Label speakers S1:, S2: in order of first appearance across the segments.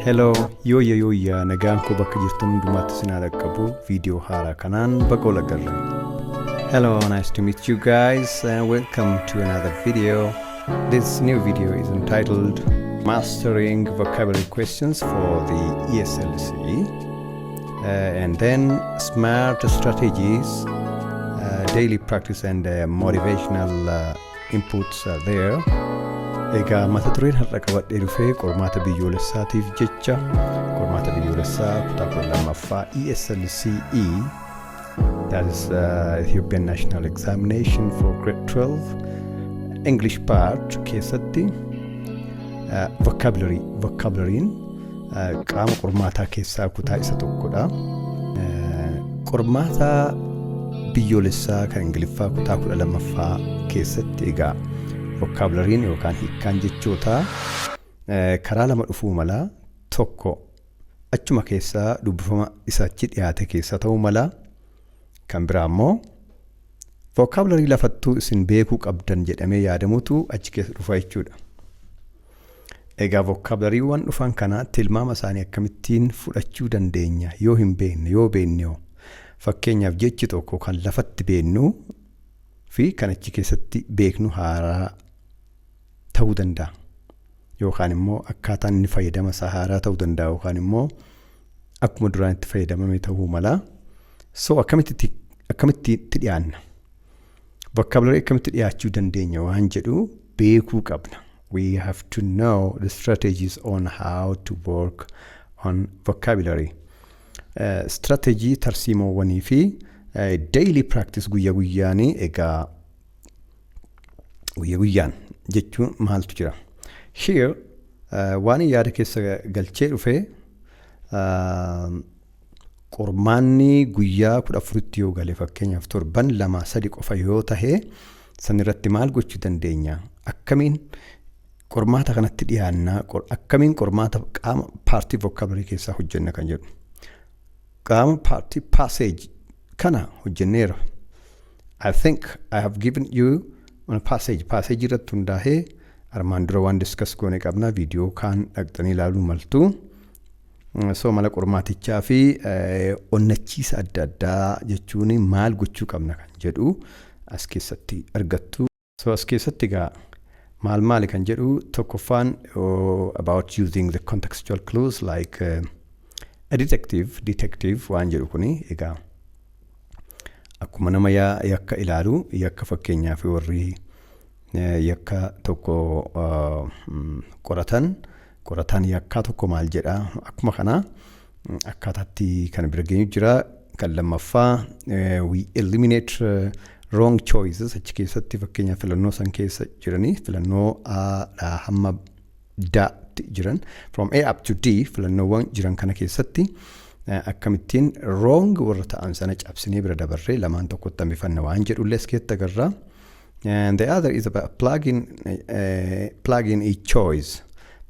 S1: Hello, yo nagaan ko bakka jirtan hundumaatti sinaa dhaqqabu video haaraa kanaan baga agarre. Hello, nice to meet you guys and welcome to another video. This new video is entitled Mastering Vocabulary Questions for the ESLC and then Smart Strategies, Daily Practice and Motivational Inputs are there. Egaa mata dureen har'a qabadhee dhufee qormaata biyyoolessaatiif jecha qormaata biyyoolessaa kutaa lammaffaa ESLCE, that is Ethiopian National Examination for Grade 12 English part keessatti vocabulary'n qaama qormaataa keessaa kutaa isa tokkodha. Qormaata biyyoolessaa kan Ingiliffaa kutaa 12ffaa keessatti egaa vocabulary'n yookaan hiikkaan jechoota karaa lama dhufuu mala. Tokko achuma keessaa dubbifama isaatti dhiyaate keessa ta'uu mala. Kan biraa immoo vocabulary lafattuu isin beekuu qabdan jedhamee yaadamutu achi keessa dhufa jechuudha. Egaa vocabulary'wwan dhufan kana tilmaama isaanii akkamittiin fudhachuu dandeenya yoo hin beekne yoo beekne. Fakkeenyaaf jechi tokko kan lafatti beeknu fi kan achi keessatti beeknu haaraa ta'uu danda'a. Yookaan immoo akkaataan inni fayyadama isaa haaraa ta'uu danda'a yookaan immoo akkuma duraan itti fayyadamame ta'uu mala. So akkamitti itti dhiyaanna? Vocabulary akkamitti dhiyaachuu dandeenya waan jedhu beekuu qabna. We have to know the strategies on how to work on vocabulary. Strategy tarsiimoowwanii fi daily practice guyyaa guyyaanii egaa guyyaa guyyaan jechuun maaltu jira? Here waan yaada keessa galchee dhufee qormaanni guyyaa 14tti yoo gale fakkeenyaaf torban 2-3 qofa yoo tahe san irratti maal gochuu dandeenya? Akkamiin qormaata kanatti dhiyaannaa? Akkamiin qormaata qaama paartii vocabulary keessaa hojjenna kan jedhu. Qaama paartii passage kana hojjenneera. I think I have given you on a passage irratti hundaa'ee armaan dura waan discuss goone qabna video kan dhaqxanii ilaaluu maltu. So mala qormaatichaa fi onnachiisa adda addaa jechuun maal gochuu qabna kan jedhu as keessatti argattu. So as keessatti gaa maal kan jedhu tokkoffaan about using the contextual clues like a detective waan jedhu kuni egaa akkuma nama yakka ilaalu yakka fakkeenyaaf warri yakka tokko qoratan yakka tokko maal jedha akkuma kana akkaataatti kan bira geenyu jira. Kan lammaffaa we eliminate wrong choices achi keessatti fakkeenyaaf filannoo san keessa jiranii filannoo A hamma D jiran from A up to D filannoowwan jiran kana keessatti akkamittiin wrong warra ta'an sana cabsinee bira dabarree lamaan tokkotti hambifanna waan jedhullee askeetti agarra. And the other is about plugging a choice.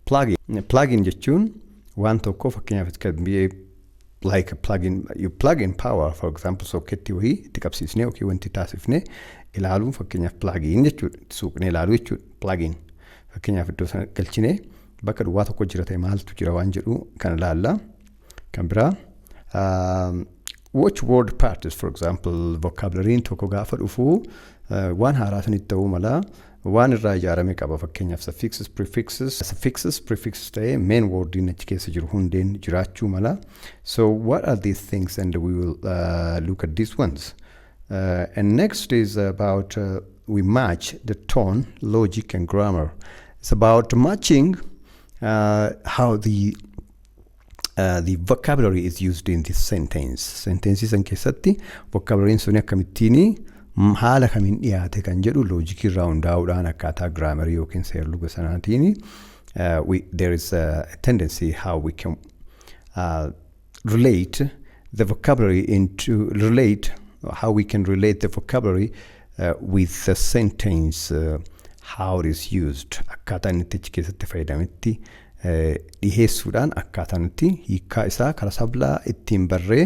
S1: Plugging jechuun waan tokko fakkeenyaaf it can be like you plug in power, for example sokketti wahii itti qabsiisnee yookiin wanti taasifnee ilaaluun fakkeenyaaf plugging jechuudha. Suuqnee ilaaluu jechuudha plugging. Fakkeenyaaf iddoo sana galchinee bakka duwwaa tokko jira ta'e maaltu jira waan jedhu kan ilaalla. Kan biraa watch word parties, for example vocabulary'n tokko gaafa dhufu waan haaraa sanitti ta'uu mala waan irraa ijaarame qaba. Fakkeenyaaf suffixes prefixes ta'ee main word'n achi keessa jiru hundeen jiraachuu mala. So what are these things and we will look at these ones. And next is about we match the tone, logic and grammar. It's about matching how the vocabulary is used in this sentence. Sentences and keessatti vocabulary'n sun akkamittiin haala kamiin dhiyaate kan jedhu logic irraa hundaa'uudhaan akkaataa grammar yookiin seerluga sanaatiin there is a tendency how we can relate the vocabulary how we can relate the vocabulary with the sentence, how it is used. Akkaataa inni itti keessatti fayyadametti dhiheessuudhaan akkaataa nuti hiikkaa isaa karaa sablaa ittiin barree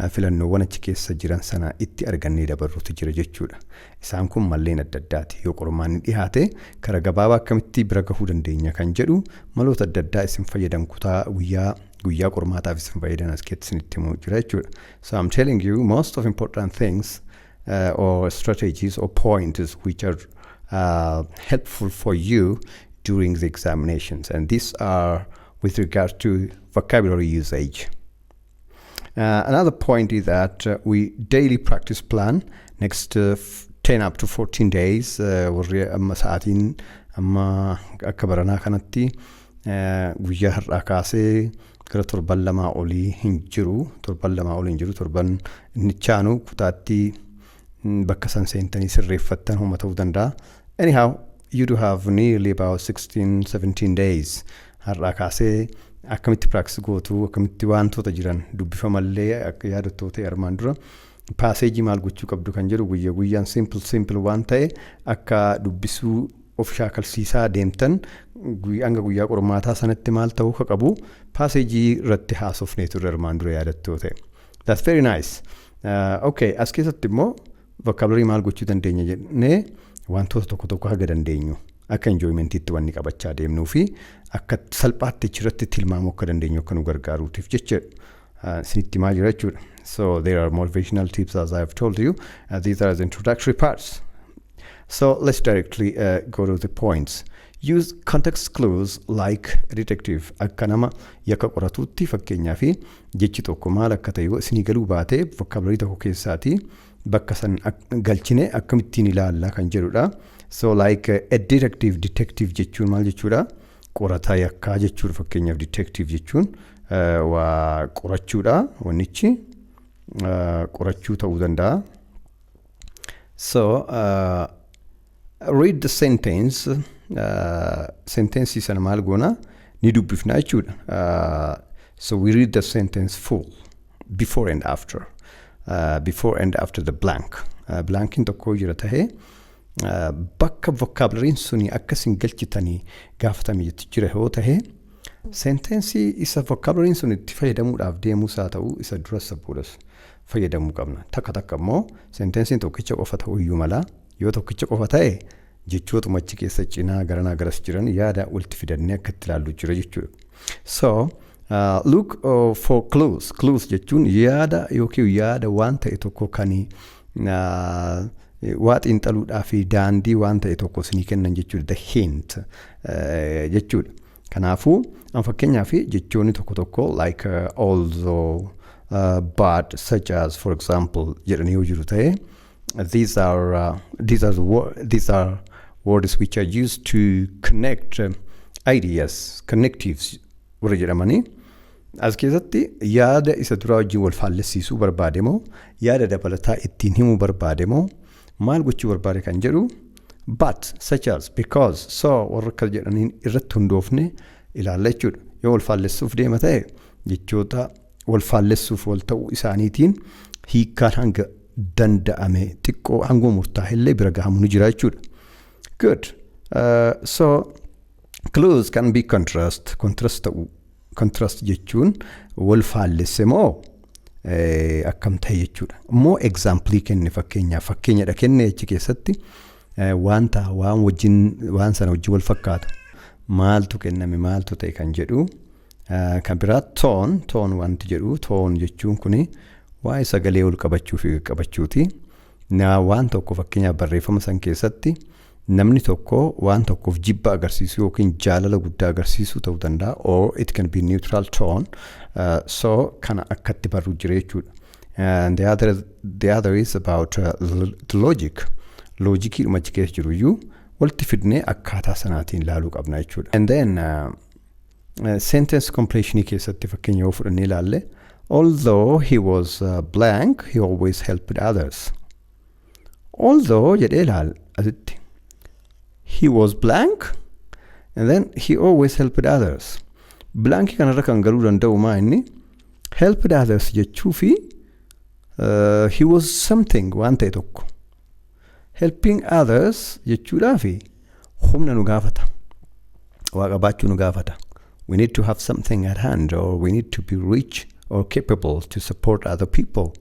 S1: filannoowwan achi keessa jiran sana itti argannee dabarruutu jira jechuudha. Isaan kun malleen adda addaati. Yoo qormaanni dhiyaate karaa gabaabaa akkamitti bira gahuu dandeenya kan jedhu maloota adda addaa isin fayyadan kutaa guyyaa qormaataaf isin fayyadan as keessatti isinitti himuu jira jechuudha. So I'm telling you most of important things or strategies or pointers which are helpful for you during the examinations, and these are with regard to vocabulary usage. Another point is that we daily practice plan next 10 up to 14 days warri amma sa'aatiin amma akka baranaa kanatti guyyaa har'aa kaasee gara torban lamaa olii hin jiru torban inni chaanu kutaatti bakka san seentanii sirreeffattan homa ta'uu danda'a. Anyhow, you do have nearly about 16-17 days har'aa kaasee akkamitti practice gootu akkamitti wantoota jiran dubbifamallee akka yaadattoota armaan dura paaseejii maal gochuu qabdu kan jedhu guyyaan simple waan ta'e akka dubbisuu of shaakalsiisaa deemtan hanga guyyaa qormaataa sanatti maal ta'uu ka qabu paaseejii irratti haasofnee turre armaan dura yaadattoota. That's very nice. Okay, as keessatti immoo vocabulary maal gochuu dandeenya jennee wantoota tokko haga dandeenyu akka enjoymentiitti wanni qabachaa deemnuu fi akka salphaatti achirratti tilmaamuu akka dandeenyu akka nu gargaaruutiif jecha isinitti himaa jira jechuudha. So there are motivational tips as I have told you. These are the introductory parts. So let's directly go to the points. Use context clues like detective. Akka nama yakka qoratuutti fakkeenyaa fi jechi tokko maal akka ta'e isinii galuu baate vocabulary tokko keessaati bakka san galchine akkamittiin ilaalla kan jedhudha. So like a detective jechuun maal jechuudha? Qorataa yakkaa jechuudha. Fakkeenyaaf detective jechuun waa qorachuudha. Wannichi qorachuu ta'uu danda'a. So read the sentence. Sentence sana maal goona ni dubbifna jechuudha. So we read the sentence full before and after. Before and after the blank. Blankin tokko jira tahee bakka vocabulary suni akkasin galchitanii gaafatame jetti jira yoo tahee sentensii isa vocabulary sun itti fayyadamuudhaaf deemuusaa ta'uu isa dura sabuudhas fayyadamuu qabna. Takka immoo sentensiin tokkicha qofa ta'uu iyyuu mala yoo tokkicha qofa ta'e jechootuma achi keessa cinaa garanaa garas jiran yaada walitti fidannee akka itti ilaallu jira jechuudha. So look for clues. Clues jechuun yaada yookiin yaada waan ta'e tokko kan waa xiinxaluudhaa fi daandii waan ta'e tokko isinii kennan jechuudha. The hint jechuudha. Kanaafuu fakkeenyaaf jechoonni tokko like although but such as for example jedhanii yoo jiru ta'e these are words which are used to connect ideas, connectives warra jedhamanii as keessatti yaada isa duraa wajjin wal faallessiisuu barbaade moo yaada dabalataa ittiin himuu barbaade moo maal gochuu barbaade kan jedhu but such as because so warra akka jedhaniin irratti hundoofne ilaalla jechuudha. Yoo wal faallessuuf deema ta'e jechoota wal faallessuuf wal ta'uu isaaniitiin hiikkaan hanga danda'ame xiqqoo hangoo murtaa'ellee bira gahamu ni jira jechuudha. Good. So clues can be contrast ta'uu. Contrast jechuun wal faallesse moo akkam ta'e jechuudha. Moo example kenne fakkeenyadha kenne achi keessatti waan sana wajjin wal fakkaata. Maaltu kenname maaltu ta'e kan jedhu kan biraa tone wanti jedhu tone jechuun kuni waa'ee sagalee ol qabachuu fi qabachuuti. Waan tokko fakkeenyaaf barreeffama san keessatti namni tokko waan tokkoof jibba agarsiisuu yookiin jaalala guddaa agarsiisuu ta'uu danda'a or it can be neutral tone. So kana akkatti barruu jira jechuudha. And the other is about the logic. Loojikii dhuma achi keessa jiru iyyuu walitti fidnee akkaataa sanaatiin ilaaluu qabna jechuudha. And then sentence completion keessatti fakkeenya yoo fudhannee ilaalle although he was blank he always helped others. Although jedhee ilaal asitti he was blank and then he always helped others. Blank kanarra kan galuu danda'u maa inni helped others jechuu fi he was something waan ta'e tokko. Helping others jechuudhaa fi humna nu gaafata. Waa qabaachuu nu gaafata. We need to have something at hand or we need to be rich or capable to support other people.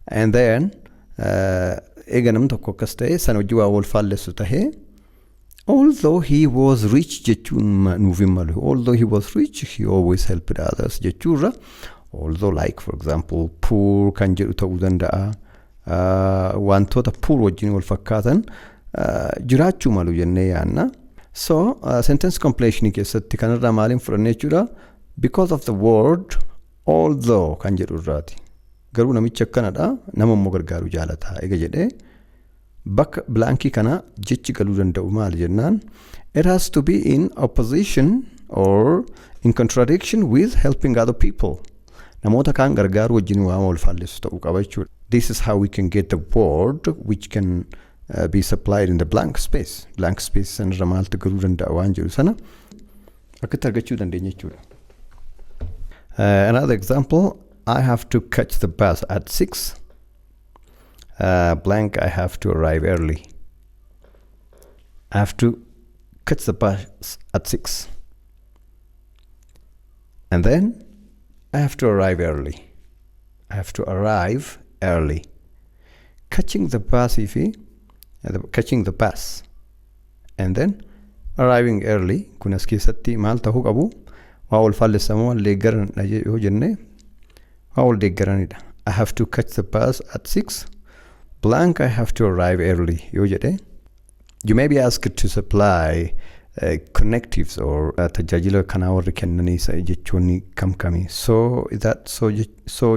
S1: And then eega nam tokko akkas ta'e sana hojii waa wal faallessu ta'e although he was rich jechuun nuuf hin malu. Although he was rich, he always helped others jechuurra. Although like for example poor kan jedhu ta'uu danda'a. Wantoota poor wajjin wal fakkaatan jiraachuu malu jennee yaanna. So sentence completion keessatti kanarraa maaliin fudhanne jechuudha? Because of the word although kan jedhu irraati. Garuu namichi akkanadha, nama immoo gargaaru jaalataa eega jedhee bakka blankii kana jechi galuu danda'u maali jennaan? It has to be in opposition or in contradiction with helping other people. Namoota kaan gargaaru wajjin waan wal faallessu ta'uu qaba jechuudha. This is how we can get the word which can be supplied in the blank space. Blank space sanarra maaltu galuu danda'a waan jedhu sana akkatti argachuu dandeenya jechuudha. Another example, I have to catch the bus at 6. Blank, I have to arrive early. I have to catch the bus at 6. And then I have to arrive early. I have to arrive early. Catching the bus, catching the bus. And then arriving early. Kun as keessatti maal ta'uu qabu? Waa wal faallessamoo deeggaran yoo jenne waa wal deeggaranidha. I have to catch the bus at 6. Blank, I have to arrive early. Yoo jedhe. You may be asked to supply connectives or tajaajila kanaa warri kennanii jechuun kam kami. So is that so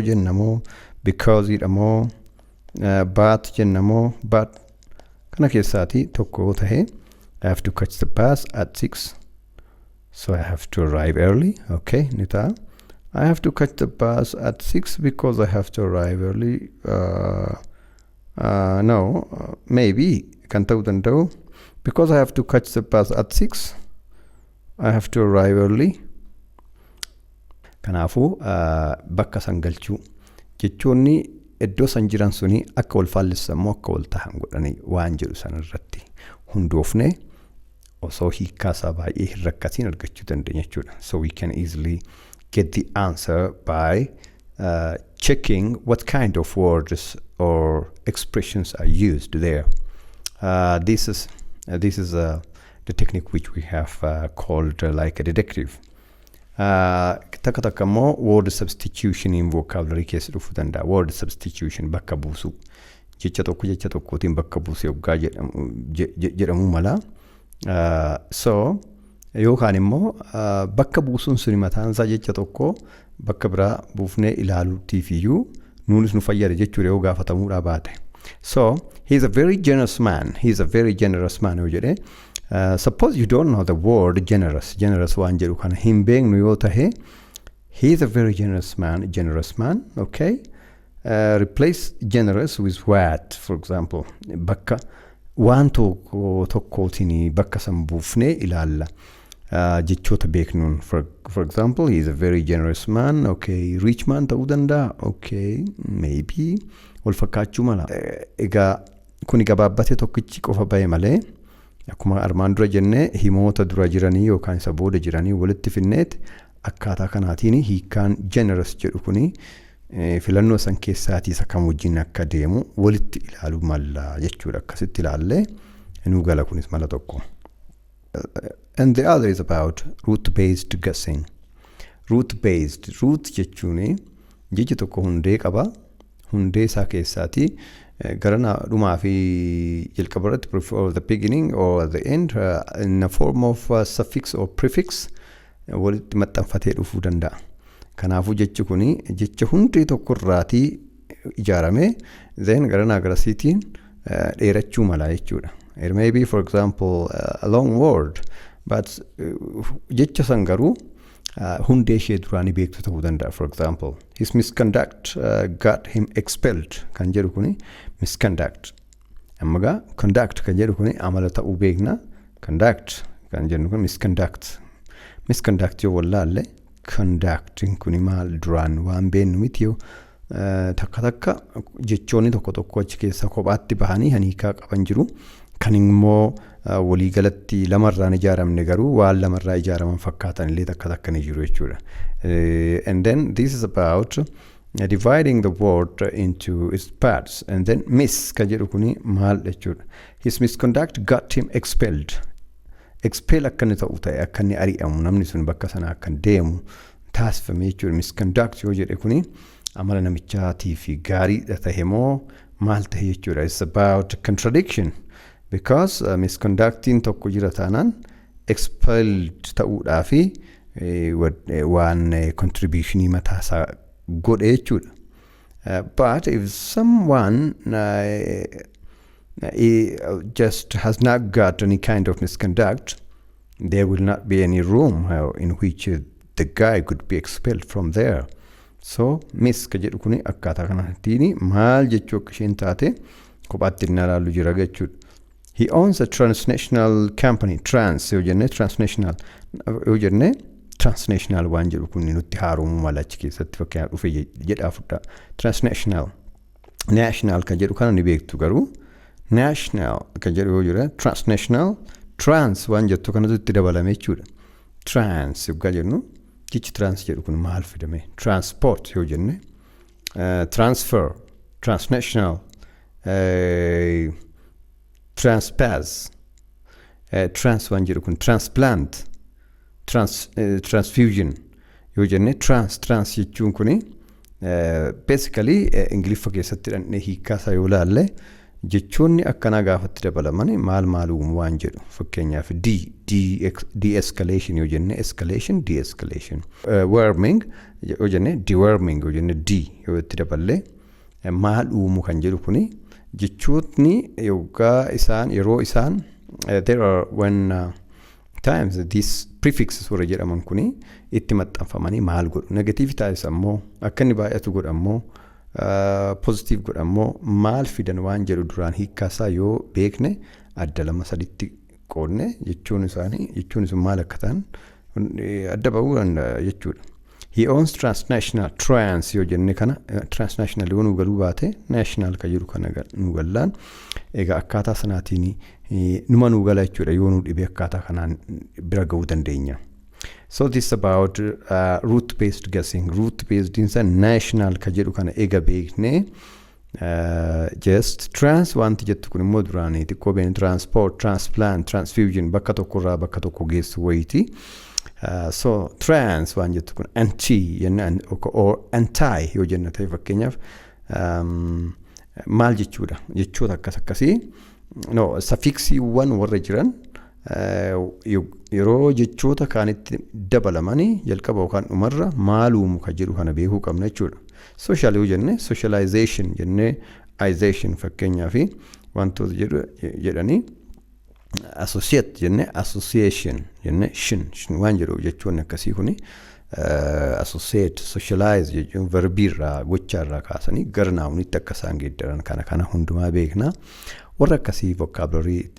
S1: jennamoo, because jedhamoo, but jennamoo, but kana keessaati tokko ta'e I have to catch the bus at 6. So I have to arrive early. Okay, nita. I have to catch the bus at 6 because I have to arrive early. No, maybe kan ta'uu danda'u. Because I have to catch the bus at 6, I have to arrive early. Kanaafuu bakka san galchuu jechuunni iddoo san jiran suni akka wal faallessamoo akka wal tahan godhanii waan jedhu san irratti hundoofne osoo hiikkaasaa baay'ee hin rakkatiin argachuu dandeenya jechuudha. So we can easily get the answer by checking what kind of words or expressions are used there. This is the technique which we have called like a detective. Takka takka immoo word substitution in vocabulary keessa dhufuu danda'a. Word substitution bakka buusuu. Jecha tokkootiin bakka buusee hoggaa jedhamuu mala. So yookaan immoo bakka buusuun suni mataansaa jecha tokko bakka biraa buufnee ilaaluutiifiyyuu nuunis nu fayyada jechuudha yoo gaafatamuudhaa baate. So he's a very generous man. He's a very generous man. Suppose you don't know the word generous. Generous waan jedhu kana hin beeknu yoo tahe he's a very generous man. Generous man. Okay. Replace generous with what? For example, bakka waan tokkootiin bakka san buufnee ilaalla. Jechoota beeknuun. For example, he's a very generous man. Okay. Rich man ta'uu danda'a. Okay. Maybe. Wal fakkaachuu mala. Egaa kuni gabaabbatee tokkichi qofa bahe malee akkuma armaan dura jennee himoota dura jiranii yookaan isa booda jiranii walitti finneet akkaataa kanaatiin hiikkaan generous jedhu kuni filannoo san keessaatii isa kam wajjin akka deemu walitti ilaaluu mala jechuudha. Akkasitti ilaallee nuu gala kunis mala tokko. And the other is about root-based guessing. Root-based. Root jechuun jechi tokko hundee qaba. Hundee isaa keessaatii gara dhumaa fi jalqaba irratti before the beginning or the end in the form of suffix or prefix walitti maxxanfatee dhufuu danda'a. Kanaafuu jechi kuni jecha hundee tokko irraatii ijaarame then gara garasiitiin dheerachuu mala jechuudha. It may be, for example, a long word, but jecha san garuu hundee ishee duraanii beektu ta'uu danda'a. For example, his misconduct got him expelled kan jedhu kuni misconduct. Ammagaa conduct kan jedhu kuni amala ta'uu beekna. Conduct kan jedhu kuni misconduct. Misconduct yoo wallaalle conduct kuni maal duraan waan beennu miti yoo takka jechoonni tokko achi keessa kophaatti bahanii hiikaa qaban jiru. Kan immoo waliigalatti lamarraan ijaaramne garuu waan lamarraa ijaaraman fakkaatan illee takka ni jiru jechuudha. And then this is about dividing the word into its parts. And then miss kan jedhu kuni maal jechuudha. His misconduct got him expelled. Expel akka inni ta'u ta'e akka inni ari'amu namni sun bakka sana akka deemu taasifame jechuudha. Misconduct yoo jedhe kuni amala namichaatii fi gaarii ta'e moo maal ta'e jechuudha. It's about contradiction because misconducting tokko jira taanaan expelled ta'uudhaa fi waan contributionii mataasaa godhe jechuudha. But if someone he just has not got any kind of misconduct, there will not be any room in which the guy could be expelled from there. So miss ka jedhu kuni akkaataa kanatti maal jechuu akka isheen taate kophaatti inni ilaallu jira jechuudha. He owns a transnational company. Trans yoo jenne transnational yoo jenne transnational waan jedhu kun nutti haaromuu mala achi keessatti fakkeenyaaf dhufe jedhaa fudha. Transnational national kan jedhu kana ni beektu garuu national kan jedhu yoo jira transnational trans waan jettu kanatu itti dabalame jechuudha. Trans yoo jennu jechi trans jedhu kun maal fidame transport yoo jenne transfer transnational transpass trans waan jedhu kun transplant transfusion yoo jenne trans jechuun kuni basically ingiliffa keessatti dhandhee hiikkaasaa yoo laalle jechoonni akkanaa gaafatti dabalamani maal uumu waan jedhu fakkeenyaaf de-escalation yoo jenne escalation de-escalation warming yoo jenne deworming yoo jenne yoo itti daballe maal uumu kan jedhu kuni jechootni yeroo isaan there are when times these prefixes warra jedhaman kuni itti maxxanfamanii maal godhu negative taasisa ammoo akka inni baay'atu godha ammoo positive godha ammoo maal fidan waan jedhu duraan hiikkaasaa yoo beekne adda lama saditti qoodne jechuun sun maal akka ta'an adda ba'uu danda'a jechuudha. He owns transnational trans yoo jenne kana transnational yoo nu galuu baate national kan jiru kana nu gallaan egaa akkaataa sanaatiin numa nu gala jechuudha yoo nu dhibe akkaataa kanaan bira ga'uu dandeenya. So this is about root based guessing. Root based insa national kan jedhu kana eega beekne just trans wanti jettu kun immoo duraanii xiqqoo been transport transplant transfusion bakka tokkorraa bakka tokko geessu wayiiti. So trans waan jettu kun anti or anti yoo jenna ta'e fakkeenyaaf maal jechuudha jechoota akkasii saffiksiiwwan warra jiran yeroo jechoota kaanitti dabalamanii jalqaba yookaan dhumarra maal uumu kan jedhu kana beekuu qabna jechuudha. Social yoo jenne socialization jenne ization fakkeenyaaf wantoota jedhanii associate jenne association jenne shin waan jedhu jechoonni akkasii kuni associate socialize jechuun verbiirraa gochaarraa kaasanii gara naawunitti akka isaan geeddaran kana hundumaa beekna. Warra akkasii vocabulary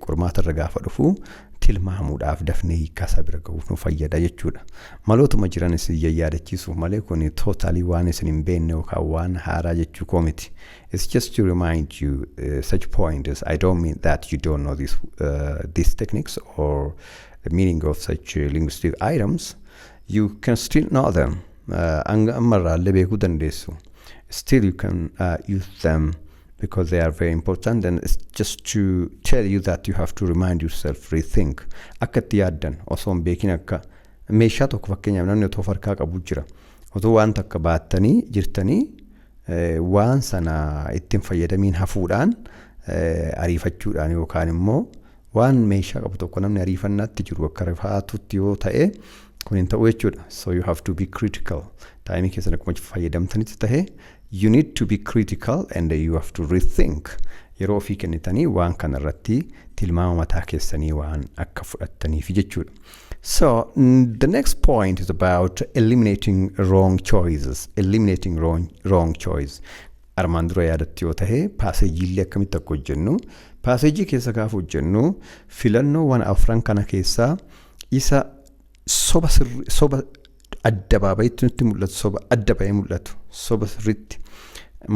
S1: qormaatarra gaafa dhufu tilmaamuudhaaf dafnee hiikkaasaa bira ga'uuf nu fayyada jechuudha. Malootuma jiranis yaadachiisuuf malee kun totally waan isin hin beekne yookaan waan haaraa jechuu koo miti. It's just to remind you such pointers. I don't mean that you don't know these techniques or the meaning of such linguistic items. You can still know them. Ammarraallee beekuu dandeessu. Still you can use them because they are very important, and it's just to tell you that you have to remind yourself, rethink. Akka itti yaaddan osoo hin beekin akka meeshaa tokko fakkeenyaaf namni otoo harkaa qabu jira. Otoo waan takka baattanii jirtanii waan sana ittiin fayyadamiin hafuudhaan ariifachuudhaan yookaan immoo waan meeshaa qabu tokko namni ariifannaatti jiru akka rifaatutti yoo ta'e kun hin ta'u jechuudha. So you have to be critical. Taa'imii keessan akkuma fayyadamtanitti ta'e you need to be critical and you have to rethink. Yeroo ofii kennitanii waan kana irratti tilmaama mataa keessanii waan akka fudhattaniif jechuudha. So the next point is about eliminating wrong choices. Eliminating wrong choice. Armaan dura yaadatti yoo ta'e paaseejiillee akkamitti akka hojjennu paaseejii keessa gaafa hojjennu filannoo waan afran kana keessaa isa soba adda baabayitti nutti mul'atu soba adda ba'ee mul'atu soba sirriitti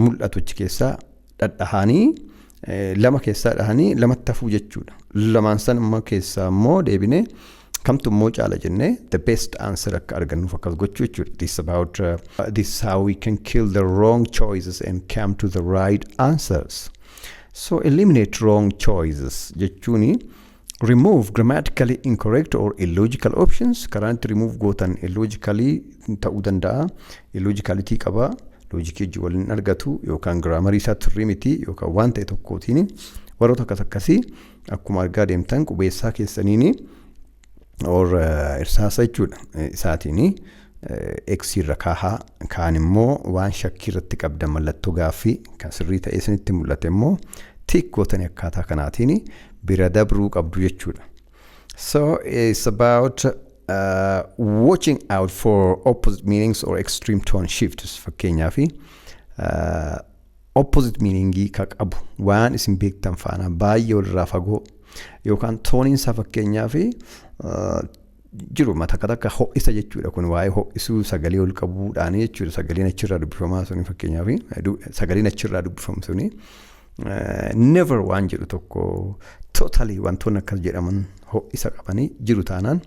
S1: mul'atu achi keessaa dhadhahaanii lama keessaa dhahanii lamatti hafuu jechuudha. Lamaan san immoo keessaa immoo deebinee kamtu immoo caala jennee the best answer akka argannuuf akkas gochuu jechuudha. This is how we can kill the wrong choices and come to the right answers. So eliminate wrong choices jechuuni remove grammatically incorrect or illogical options. Karaan remove gootan illogically ta'uu danda'a. Illogicality qaba. Loojikii wajji waliin argatu yookaan giraamarii isaa turrii miti yookaan waan ta'e tokkootiin warroota akkasii akkuma argaa deemtan qubeessaa keessaniini or irsaasa jechuudha isaatiin x irra kaahaa kaan immoo waan shakkii irratti qabdan mallattoo gaaffii kan sirrii ta'ee isinitti mul'ate immoo tick gootanii akkaataa kanaatiin bira dabruu qabdu jechuudha. So it's about watching out for opposite meanings or extreme tone shifts. Fakkeenyaaf opposite meaningii ka qabu waan isin beektan faana baay'ee walirraa fagoo yookaan tooniin isaa fakkeenyaaf jiru takka ho'isa jechuudha. Kun waa'ee ho'isuu sagalee ol qabuudhaan jechuudha. Sagaleen achirraa dubbifamaa suni fakkeenyaaf sagaleen achirraa dubbifamu suni never waan jedhu tokko totally wantoonni akkas jedhaman ho'isa qabanii jiru taanaan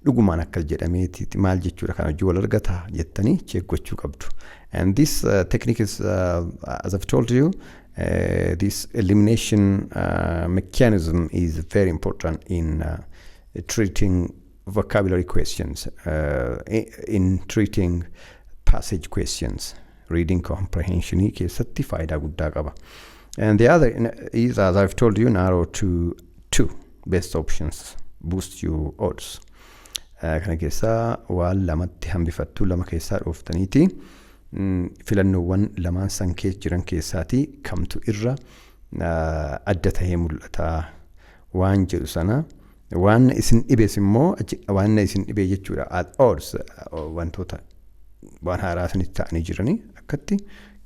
S1: dhugumaan akkas jedhameeti maal jechuudha kana wajjin wal argata jettanii check gochuu qabdu. And this technique is as I've told you this elimination mechanism is very important in treating vocabulary questions, in treating passage questions, reading comprehension keessatti faayidaa guddaa qaba. And the other is, as I've told you, narrow to two best options, boost your odds. Kana keessaa waan lamatti hambifattu lama keessaa dhooftaniiti filannoowwan lamaan san keessa jiran keessaati kamtu irra adda tahee mul'ata waan jedhu sana waan isin dhibees immoo waan isin dhibee jechuudha at odds wantoota waan haaraa sanitti ta'anii jiranii akkatti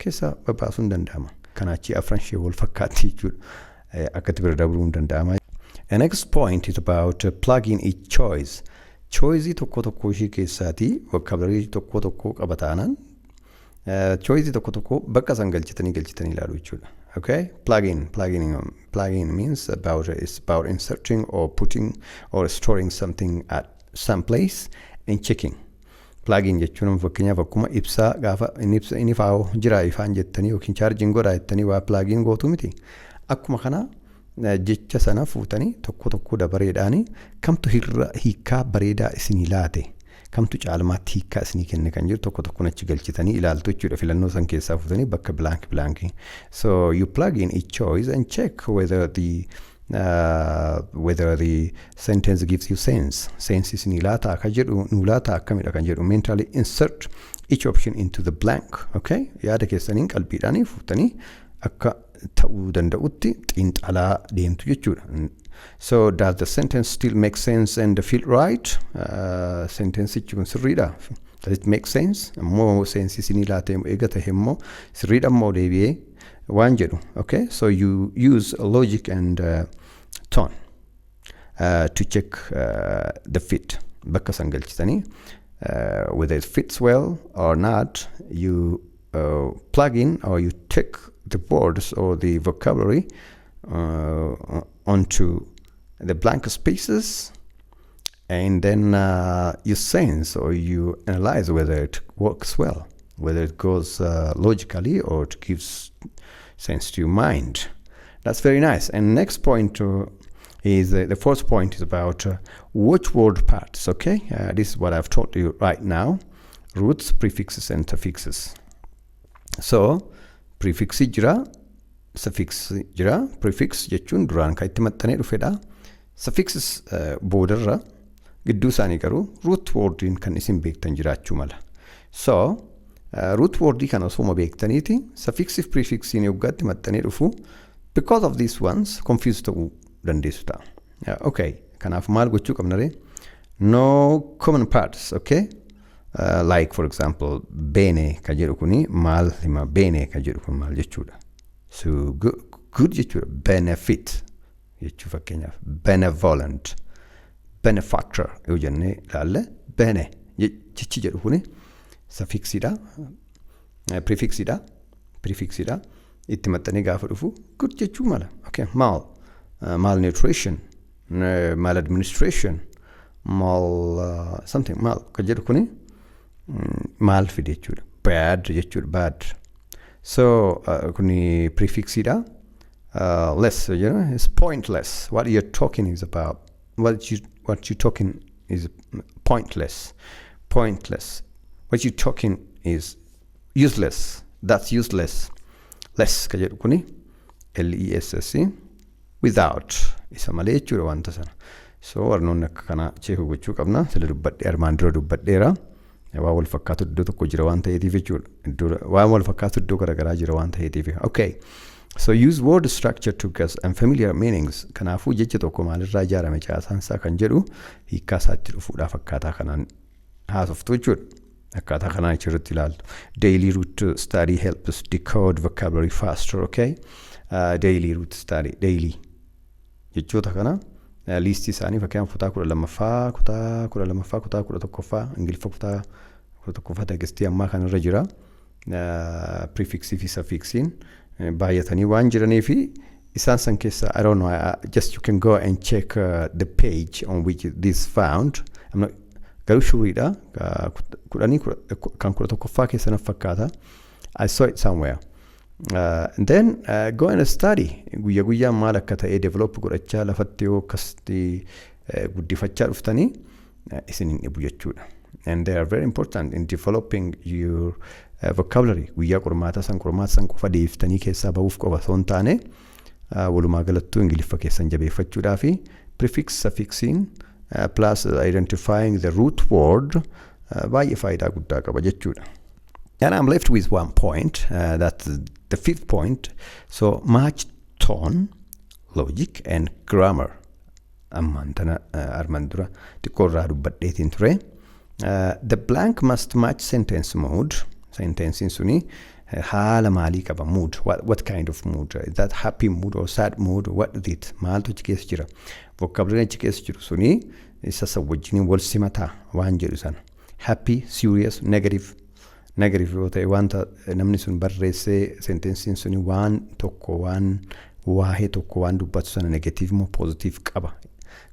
S1: keessa babbaasuun danda'ama. Kanaachi afran ishee wal fakkaatti jechuudha akkatti bira dabruun danda'ama. The next point is about plugging each choice. Choice tokko ishee keessaati vocabulary tokko qabataanan choice tokko bakka san galchitanii ilaalu jechuudha. Okay, plugging means it's about inserting or putting or storing something at some place and checking. Plugging jechuun fakkeenyaaf akkuma ibsaa gaafa inni faa'oo jira ifaan jettanii yookiin charging godhaa jettanii waa plugging gootu miti. Akkuma kana jecha sana fuutanii tokko dabareedhaani kamtu hiikaa bareedaa isinii laate kamtu caalmaatti hiikaa isinii kenne kan jiru tokko achi galchitanii ilaaltu jechuudha. Filannoo san keessaa fuutanii bakka blank. So you plug in each choice and check whether the sentence gives you sense isinii laata akka jedhu nu laata akkamidha kan jedhu mentally insert each option into the blank. Okay, yaada keessaniin qalbiidhaanii fuutanii akka ta'uu danda'utti xiinxalaa deemtu jechuudha. So does the sentence still make sense and feel right? Sentence kun sirriidha. Does it make sense? Ammoo sense isinii laatee eega ta'e immoo sirriidha ammoo deebi'ee waan jedhu. Okay, so you use logic and tone to check the fit. Bakka san galchitanii whether it fits well or not, you plug in or you take the words or the vocabulary onto the blank spaces, and then you sense or you analyze whether it works well, whether it goes logically or it gives sense to your mind. That's very nice. And next point is the fourth point is about watchword parts. Okay, this is what I've taught you right now: roots, prefixes, and suffixes. So prefix jira, suffix jira. Prefix jechuun duraan kan itti maxxanee dhufedha. Suffixes boodarra gidduu isaanii garuu root wordiin kan isin beektan jiraachuu mala. So root wordii kana osoo beektaniiti suffixif prefixiin yoggaatti maxxanee dhufu because of these ones confuse ta'uu dandeessu ta'a. Okay, kanaaf maal gochuu qabna ree? No common parts. Okay, like for example bene ka jedhu kuni maal hima? Bene ka jedhu kun maal jechuudha? So good jechuudha. Benefit jechuu fakkeenyaaf benevolent, benefactor yoo jennee ilaalle bene jechi jedhu kuni suffixidha, prefixidha. itti maxxanee gaafa dhufu good jechuu mala. Okay, malnutrition, maladministration, something kan jedhu kuni maal fide jechuudha. Bad jechuudha, bad. So kuni prefixiidha. Less, it's pointless. What you're talking is about. What you talking is pointless. Pointless. What you talking is useless. That's useless. Less kan jedhu kuni less without isa malee jechuudha wanta sana. So warnoonni akka kana cheekuu gochuu qabna. Sila dubbadhee armaan dura dubbadheera. Waan wal fakkaatu iddoo tokko jira waan ta'eetiif jechuudha. Waan wal fakkaatu iddoo garaagaraa jira waan ta'eetiif. Okay. So use word structure to get unfamiliar meanings. Kanaafuu jecha tokko maalirraa ijaarame caasaan isaa kan jedhu hiikkaa isaatti dhufuudhaaf akkaataa kanaan haasoftu jechuudha. Akkaataa kanaan achirratti ilaaltu. Daily route study helps decode vocabulary faster. Okay. Daily route study. Daily. Jechoota kana liistii isaanii fakkeenya kutaa 12ffaa, kutaa 12ffaa, kutaa 11ffaa, Ingiliffa kutaa 11ffaa teekstii ammaa kanarra jira. Prefixii fi suffixiin baay'atanii waan jiranii fi isaan san keessa I don't know, just you can go and check the page on which this found. Garuu shuriidha. Kan 11ffaa keessa na fakkaata. I saw it somewhere. And then go and study. Guyyaa guyyaan maal akka ta'e develop godhachaa lafatti yoo akkasitti guddifachaa dhuftanii isin hin dhibu jechuudha. And they are very important in developing your vocabulary. Guyyaa qormaata san qofa deeftanii keessaa bahuuf qofa osoo hin taane walumaa galattuu Ingiliffa keessan jabeeffachuudhaa fi prefix suffixing plus identifying the root word baay'ee faayidaa guddaa qaba jechuudha. And I'm left with one point, that's the fifth point. So match tone, logic and grammar. Ammaan tana armaan dura xiqqoo irraa dubbadheetiin ture. The blank must match sentence mode. Sentencing suni haala maalii qaba mood. What kind of mood? Is that happy mood or sad mood? What is it? Maaltu achi keessa jira? Vocabulary achi keessa jiru suni isa wajjiniin wal simataa waan jedhu sana. Happy, serious, negative. Negative yoo ta'e wanta namni sun barreessee sentensiin suni waan tokko waan waa'ee tokko waan dubbatu sana negative moo positive qaba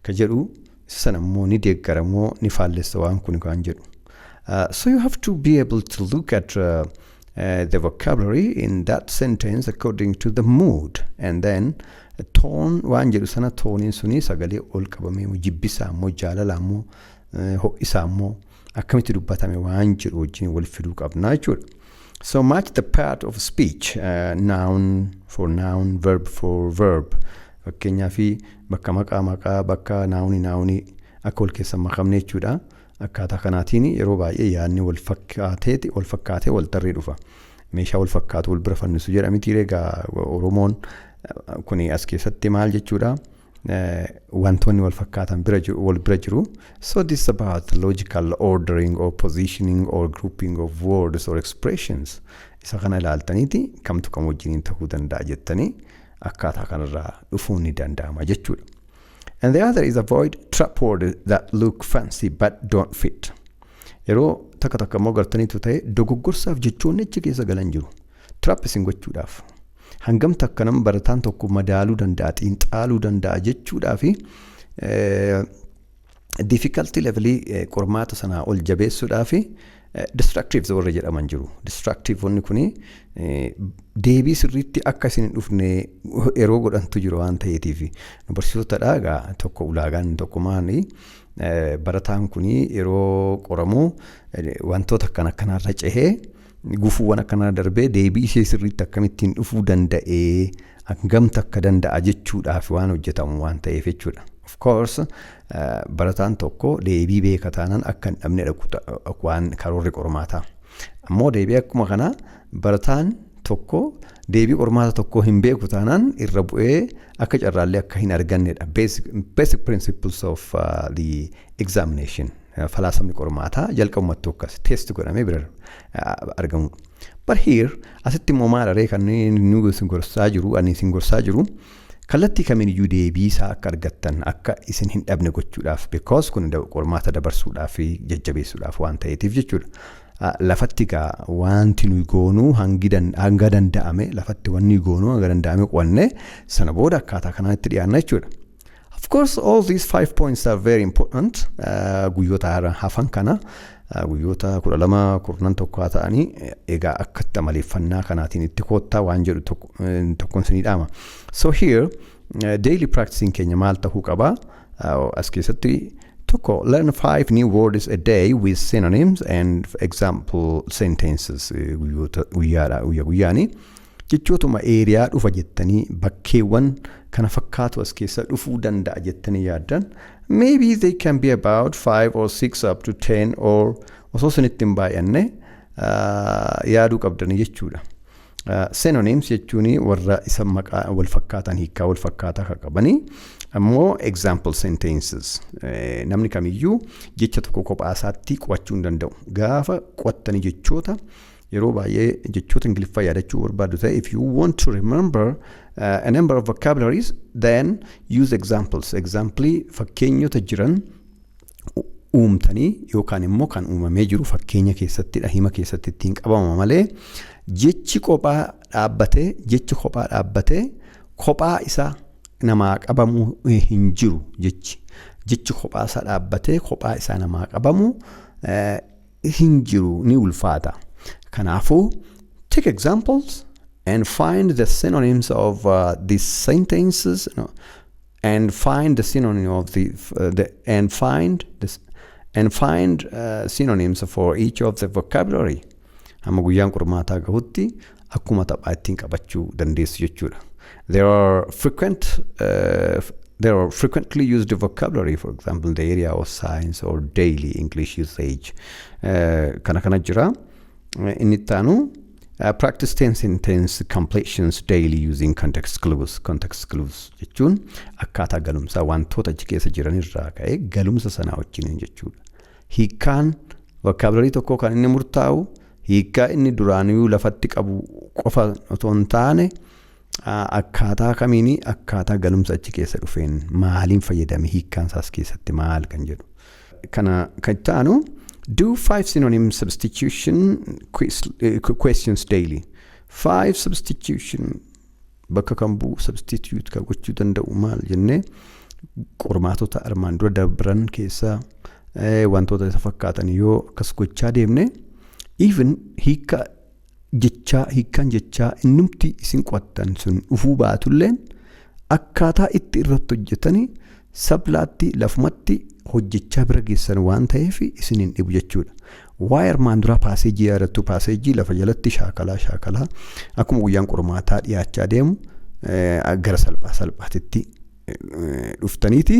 S1: ka jedhu sana immoo ni deeggara moo ni faallessa waan kun kan jedhu. So you have to be able to look at the vocabulary in that sentence according to the mood, and then tone waan jedhu sana tooniin suni sagalee ol qabamee moo jibbisaa moo jaalalaa moo ho'isaa moo akkamitti dubbatame waan jedhu wajjin wal fiduu qabna jechuudha. So match the part of speech, noun for noun, verb for verb. Fakkeenyaa fi bakka maqaa bakka naawuni akka wal keessa makamne jechuudha. Akkaataa kanaatiin yeroo baay'ee yaadni wal fakkaatee wal tarree dhufa. Meeshaa wal fakkaatu wal bira fannisu jedhamiti egaa Oromoon kuni as keessatti maal jechuudha. Wantoonni wal fakkaatan wal bira jiru. So this is about logical ordering or positioning or grouping of words or expressions. Isa kana ilaaltaniiti kamtu kam wajjiniin ta'uu danda'a jettanii akkaataa kanarraa dhufuun ni danda'ama jechuudha. And the other is avoid trap words that look fancy but don't fit. Yeroo takka immoo gartaniitu ta'e dogoggorsaaf jechoonni achi keessa galan jiru. Trap isin gochuudhaaf. Hangam takka nama barataan tokko madaaluu danda'a, xiinxaaluu danda'a jechuudhaa fi difficulty levelii qormaata sanaa ol jabeessuudhaa fi destructives warra jedhaman jiru. Destructive wanni kuni deebii sirriitti akka isin hin dhufne yeroo godhantu jiru waan ta'eetiif nu barsiisotadha egaa tokko ulaagaan tokko maali barataan kuni yeroo qoramu wantoota akkanarra cehee gufuuwwan akkanaa darbee deebii ishee sirriitti akkamittiin dhufuu danda'ee hangamta akka danda'a jechuudhaaf waan hojjetamu waan ta'eef jechuudha. Of course barataan tokko deebii beeka taanaan akka hin dhabne dhaqu waan karoorri qormaataa. Ammoo deebii akkuma kana barataan tokko deebii qormaata tokko hin beeku taanaan irra bu'ee akka carraallee akka hin argannedha. Basic principles of the examination. Falaasamni qormaataa jalqabumatti akkas test godhamee bira argamu. But here asitti immoo maaliree kan nu isin gorsaa jiru kallattii kamiiniyyuu deebii isaa akka argattan akka isin hin dhabne gochuudhaaf because kun qormaata dabarsuudhaaf fi jajjabeessuudhaaf waan ta'eetiif jechuudha. lafatti gaa wanti nuyi goonuu hanga danda'ame lafatti wanni goonuu hanga danda'ame qo'annee sana booda akkaataa kanaan itti dhiyaanna jechuudha. Of course, all these 5 points are very important. Guyyoota hafan kana guyyoota 12 kurnan tokko ta'anii egaa akkatti amaleeffannaa kanaatiin itti koottaa waan jedhu tokkoon sinii dhaama. So here, daily practicing keenya maal ta'uu qaba? As keessatti tokko learn 5 new words a day with synonyms and example sentences guyyaadhaani. Jechootuma eeriyaa dhufa jettanii bakkeewwan kana fakkaatu as keessa dhufuu danda'a jettanii yaaddan. Maybe they can be about 5 or 6 up to 10 or osoo sinitti hin baay'anne yaaduu qabdanii jechuudha. Synonyms jechuun warra isa maqaa wal fakkaatan hiikaa wal fakkaataa kan qabanii ammoo example sentences namni kamiyyuu jecha tokko kophaa isaatti qo'achuu hin danda'u. Gaafa qo'attanii jechoota yeroo baay'ee jechoota Ingiliffaa yaadachuu barbaadu ta'e if you want to remember a number of vocabularies then use examples. Example fakkeenyota jiran uumtanii yookaan immoo kan uumamee jiru fakkeenya keessattidha hima keessatti ittiin qabama malee jechi kophaa dhaabbatee kophaa isaa namaa qabamu hin jiru jechi kophaa isaa dhaabbatee kophaa isaa namaa qabamu hin jiru ni ulfaata. Kanaafu take examples and find the synonyms of these sentences and find the synonym of find synonyms for each of the vocabulary. Hamma guyyaan qormaataa gahutti akkuma taphaa ittiin qabachuu dandeessu jechuudha. There are frequently used vocabulary, for example, in the area of science or daily English usage. Kana jira. Inni ittaanu practice tense and tense completions daily using context clues. Context clues jechuun akkaataa galumsaa wantoota achi keessa jiran irraa ka'ee galumsa sanaa wajjin jechuudha. Hiikkaan vocabulary tokko kan inni murtaa'u hiikkaa inni duraaniyyuu lafatti qabu qofa otoo hin taane akkaataa kamiini akkaataa galumsa achi keessa dhufeen maaliin fayyadame hiikkaan isaas keessatti maal kan jedhu. Kana kan taanu do 5 synonym substitution questions daily. 5 substitution bakka kan bu'u substitute kan gochuu danda'u maal jennee qormaatota armaan dura dabran keessaa wantoota isa fakkaatan yoo akkas gochaa deemne even hiikkaan jechaa innumti isin qo'attan sun dhufuu baatulleen akkaataa itti irratti hojjetanii sablaatti lafumatti hojjechaa bira geessan waan ta'eef isin hin dhibu jechuudha. Waa'ee armaan duraa paaseejii yaadattu paaseejii lafa jalatti shaakalaa akkuma guyyaan qormaataa dhiyaachaa deemu gara salphaatitti dhuftaniiti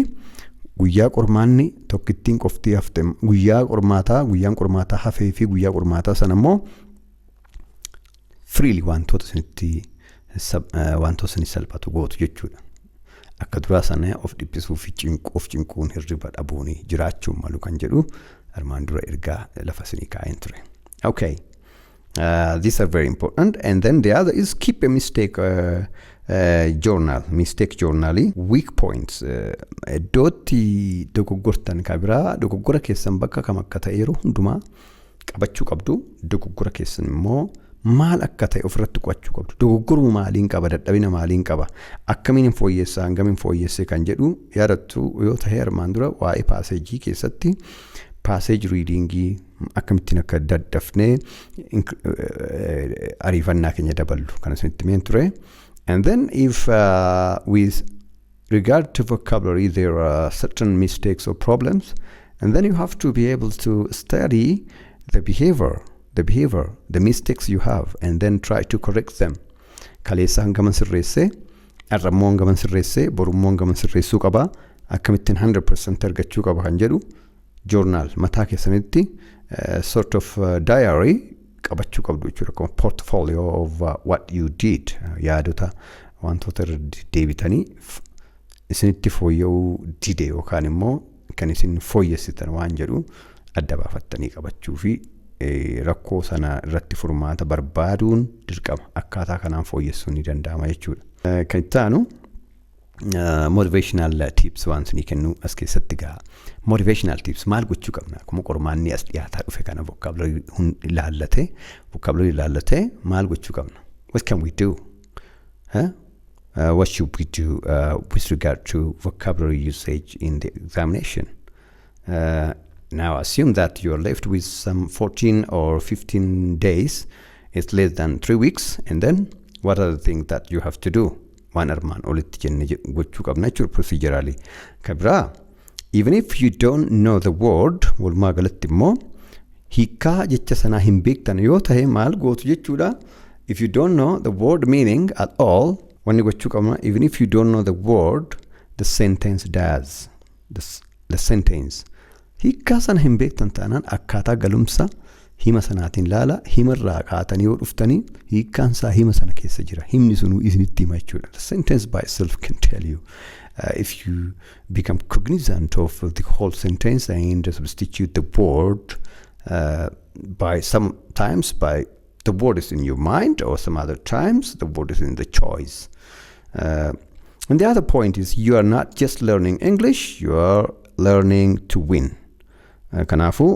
S1: guyyaa qormaanni tokkittiin qoftii hafte guyyaan qormaataa hafee fi guyyaa qormaataa sana immoo freely wantoota sanii salphatu gootu jechuudha. Akka duraa sana of dhiphisuu fi cinquun hirriba dhabuun jiraachuun malu kan jedhu armaan dura ergaa lafa sinii kaa'een ture. Okay. These are very important. And then the other is keep a mistake journal. Weak points. Iddootti dogoggortan kabiraa dogoggora keessan bakka kam akka ta'e yeroo hundumaa qabachuu qabdu. Dogoggora keessan immoo maal akka ta'e ofirratti qo'achuu qabdu. Dogoggoruu maaliin qaba dadhabina maaliin qaba akkamiin fooyyessaa hangamiin fooyyessee kan jedhu yaadattu yoo ta'e armaan dura waa'ee paaseejii keessatti passage readingii akkamittiin akka daddafnee ariifannaa keenya daballu kan isinitti himeen ture. And then if with regard to vocabulary there are certain mistakes or problems and then you have to be able to study the mistakes you have and then try to correct them. Kaleessa hangaman sirreessee arrammoo hangaman sirreessee borummoo hangaman sirreessuu qaba akkamittiin 100% argachuu qaba kan jedhu journal mataa keessanitti sort of diary qabachuu qabdu jechuudha. Portfolio of what you did yaadota wantoota irra deebitanii isinitti fooyya'uu dide yookaan immoo kan isin fooyyessitan waan jedhu adda baafattanii qabachuu fi rakkoo sana irratti furmaata barbaaduun dirqama akkaataa kanaan fooyyessuun ni danda'ama jechuudha. Kan ittaanu motivational tips waan sunii kennu as keessatti gaa motivational tips maal gochuu qabna akkuma qormaanni as dhiyaataa dhufe kana vocabulary ilaallatee maal gochuu qabna what can we do what should we do with regard to vocabulary usage in the examination now assume that you're left with some 14 or 15 days it's less than 3 weeks and then what are the things that you have to do waan armaan olitti jenne gochuu qabna jechuudha procedurally kabira even if you don't know the word walumaa galatti immoo hiikaa jecha sanaa hin beektan yoo ta'e maal gootu jechuudha if you don't know the word meaning at all wanni gochuu qabna even if you don't know the word the sentence does the sentence hiikaa sana hin beektan taanaan akkaataa galumsa hima sanaatiin laala himarraa kaatanii yoo dhuftanii hiikkaan isaa hima sana keessa jira himni sunuu isinitti hima jechuudha the sentence by itself can tell you if you become cognizant of the whole sentence and substitute the word by sometimes by the word is in your mind or some other times the word is in the choice and the other point is you are not just learning English you are learning to win kanaafu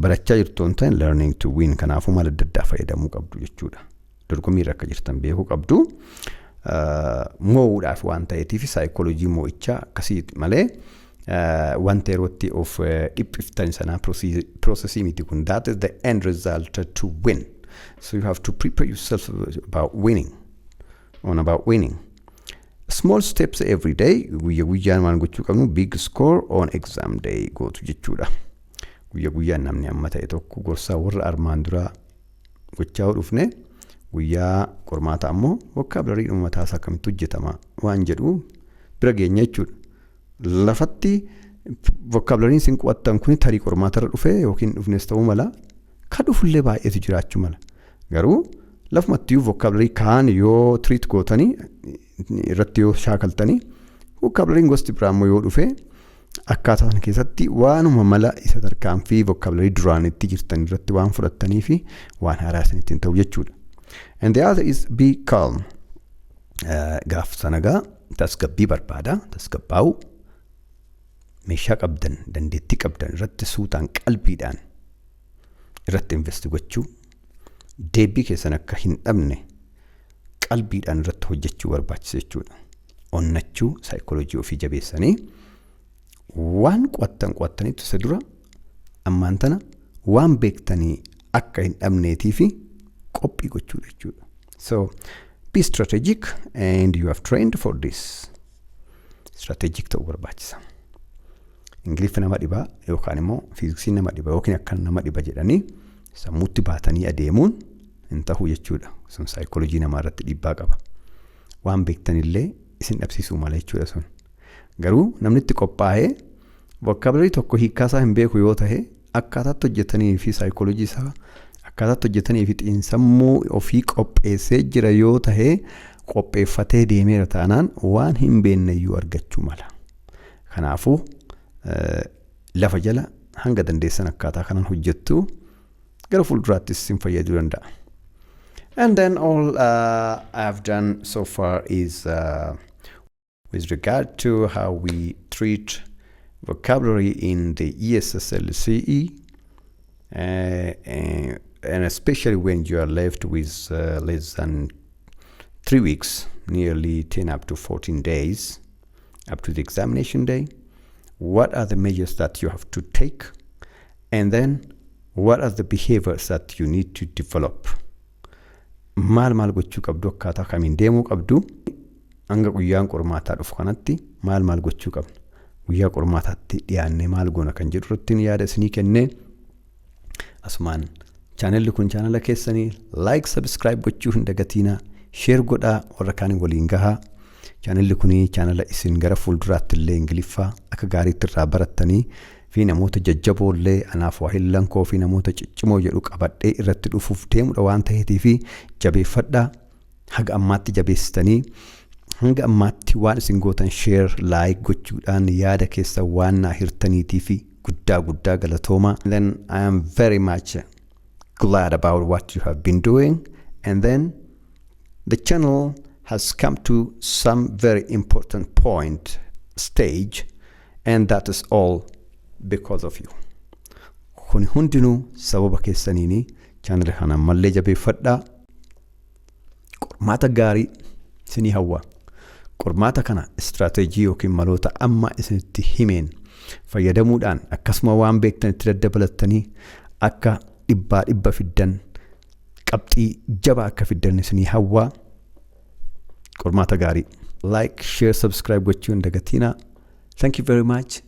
S1: barachaa jirtu on time learning to win kanaafu mal adda addaa fayyadamuu qabdu jechuudha dorgommii akka jirtan beekuu qabdu mo'uudhaaf waan ta'eetiif psychology mo'ichaa akkasii malee wanta yerootti of dhiphiftan sanaa processii miti kun that is the end result to win so you have to prepare yourself about winning small steps every day guyyaan waan gochuu qabnu big score on exam day gootu jechuudha guyyaan namni amma ta'e tokko gorsaa warra armaan duraa gochaa dhufne guyyaa qormaata ammoo vocabulary uummataa isaa akkamitti hojjetama waan jedhu bira geenya jechuudha lafatti vocabulary sin qo'attan kun tarii qormaatarra dhufe yookiin dhufnes ta'uu mala ka dhufullee baay'eetu jiraachuu mala garuu lafumatti vocabulary kaan yoo treat gootanii irratti yoo shaakaltanii vocabulary gosti biraa ammoo yoo dhufe akkaataa sana keessatti waanuma mala isa tarkaanfii vocabulary duraanitti jirtan irratti waan fudhattanii fi waan haaraa isinitti ta'u jechuudha. And the other is be calm. Gaaf sanagaa tasgabbii barbaada. Tasgabbaa'u meeshaa qabdan dandeettii qabdan irratti suutaan qalbiidhaan irratti invest gochuu deebii keessan akka hin dhabne qalbiidhaan irratti hojjechuu barbaachisa jechuudha. Onnachuu psychology ofii jabeessanii waan qo'attaniitu isa dura ammaan tana waan beektanii akka hin dhabneetii fi qophii gochuudha jechuudha. So be strategic and you have trained for this. Strategic ta'uu barbaachisa. Ingiliffi nama dhibaa yookaan immoo fiiziksii nama dhibaa yookiin akkan nama dhiba jedhanii sammuutti baatanii adeemuun hin ta'u jechuudha. Sun psychology namaa irratti dhiibbaa qaba. Waan beektanillee isin dhabsiisuu mala jechuudha sun. Garuu namni itti qophaa'ee vocabulary tokko hiikkaasaa hin beeku yoo ta'e akkaataatti hojjetanii fi psychology isaa akkaataatti hojjetanii fi xiinsammuu ofii qopheessee jira yoo ta'e qopheeffatee deemeera taanaan waan hin beekneyyuu argachuu mala. Kanaafuu lafa jala hanga dandeessan akkaataa kanaan hojjettu gara fuulduraattis isin fayyaduu danda'a. And then all I have done so far is with regard to how we treat vocabulary in the ESSLCE and especially when you are left with less than 3 weeks, nearly 10 up to 14 days up to the examination day. What are the measures that you have to take? And then what are the behaviors that you need to develop? Maal gochuu qabdu akkaataa kamiin deemuu qabdu hanga guyyaan qormaataa dhufu kanatti maal gochuu qabna guyyaa qormaataatti dhiyaannee maal goona kan jedhu irratti yaada isinii kennee asumaan chaanelli kun chaanela keessanii like subscribe gochuu hin dagatiina share godhaa warra kaaniin waliin gahaa chaanelli kun chaanela isin gara fuulduraatti illee ingiliffaa akka gaariitti irraa barattanii fi namoota jajjaboollee anaaf waahillan koo fi namoota ciccimoo jedhu qabadhee irratti dhufuuf deemudha waan ta'eetii fi jabeeffadhaa haga ammaatti jabeessitanii hanga ammaatti waan isin gootan share like gochuudhaan yaada keessa waan naa hirtaniitii fi guddaa galatooma. Then I am very much glad about what you have been doing and then the channel has come to some very important stage, and that is all because of you. Kun hundinuu sababa keessaniini. Channel kana mallee jabeeffadhaa. Qormaata gaarii isinii hawwa. Qormaata kana istiraatejii yookiin maloota amma isinitti himeen fayyadamuudhaan akkasuma waan beektanitti daddabalattanii akka dhibba fiddan qabxii jabaa akka fiddan isinii hawwa. Qormaata gaarii. Like, share, subscribe gochuu hin dagatinaa. Thank you very much.